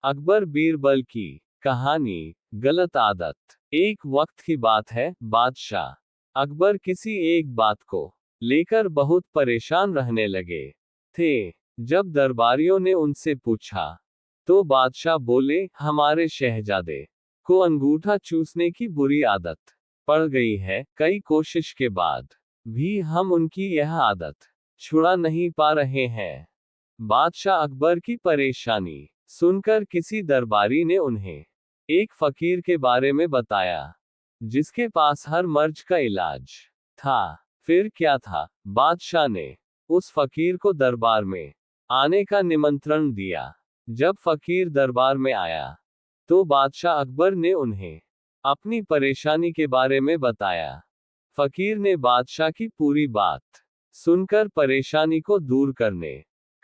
अकबर बीरबल की कहानी। गलत आदत। एक वक्त की बात है, बादशाह अकबर किसी एक बात को लेकर बहुत परेशान रहने लगे थे। जब दरबारियों ने उनसे पूछा, तो बादशाह बोले, हमारे शहजादे को अंगूठा चूसने की बुरी आदत पड़ गई है। कई कोशिश के बाद भी हम उनकी यह आदत छुड़ा नहीं पा रहे हैं। बादशाह अकबर की परेशानी सुनकर किसी दरबारी ने उन्हें एक फकीर के बारे में बताया, जिसके पास हर मर्ज का इलाज था। फिर क्या था? बादशाह ने उस फकीर को दरबार में आने का निमंत्रण दिया। जब फकीर दरबार में आया, तो बादशाह अकबर ने उन्हें अपनी परेशानी के बारे में बताया। फकीर ने बादशाह की पूरी बात सुनकर परेशानी को दूर करने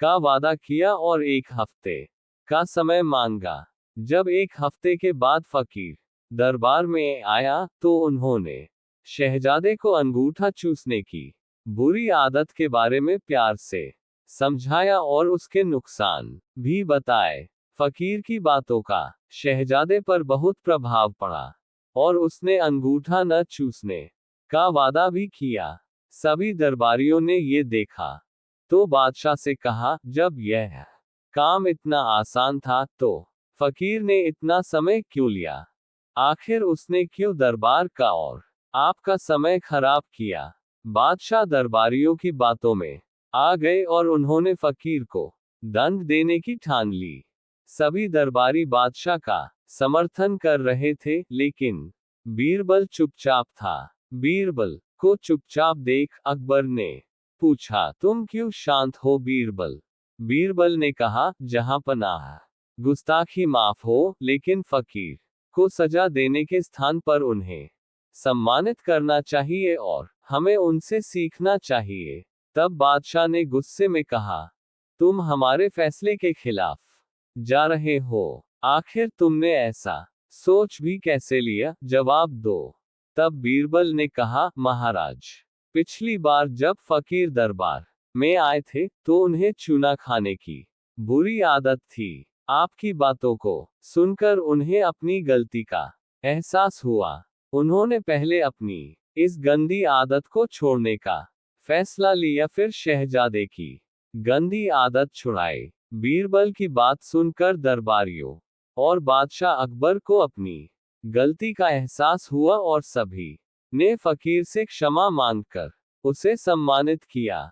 का वादा किया और 1 हफ्ते का समय मांगा। जब 1 हफ्ते के बाद फकीर दरबार में आया, तो उन्होंने शहजादे को अंगूठा चूसने की बुरी आदत के बारे में प्यार से समझाया और उसके नुकसान भी बताए। फकीर की बातों का शहजादे पर बहुत प्रभाव पड़ा और उसने अंगूठा न चूसने का वादा भी किया। सभी दरबारियों ने ये देखा तो बादशाह से कहा, जब यह काम इतना आसान था, तो फकीर ने इतना समय क्यों लिया? आखिर उसने क्यों दरबार का और आपका समय खराब किया? बादशाह दरबारियों की बातों में आ गए और उन्होंने फकीर को दंड देने की ठान ली। सभी दरबारी बादशाह का समर्थन कर रहे थे, लेकिन बीरबल चुपचाप था। बीरबल को चुपचाप देख अकबर ने पूछा, तुम क्यों शांत हो बीरबल? बीरबल ने कहा, जहां पनाह गुस्ताखी माफ हो, लेकिन फकीर को सजा देने के स्थान पर उन्हें सम्मानित करना चाहिए और हमें उनसे सीखना चाहिए। तब बादशाह ने गुस्से में कहा, तुम हमारे फैसले के खिलाफ जा रहे हो। आखिर तुमने ऐसा सोच भी कैसे लिया? जवाब दो। तब बीरबल ने कहा, महाराज, पिछली बार जब फकीर दरबार में आए थे, तो उन्हें चूना खाने की बुरी आदत थी। आपकी बातों को सुनकर उन्हें अपनी गलती का एहसास हुआ। उन्होंने पहले अपनी इस गंदी आदत को छोड़ने का फैसला लिया, फिर शहजादे की गंदी आदत छुड़ाई। बीरबल की बात सुनकर दरबारियों और बादशाह अकबर को अपनी गलती का एहसास हुआ और सभी ने फकीर से क्षमा मांगकर उसे सम्मानित किया।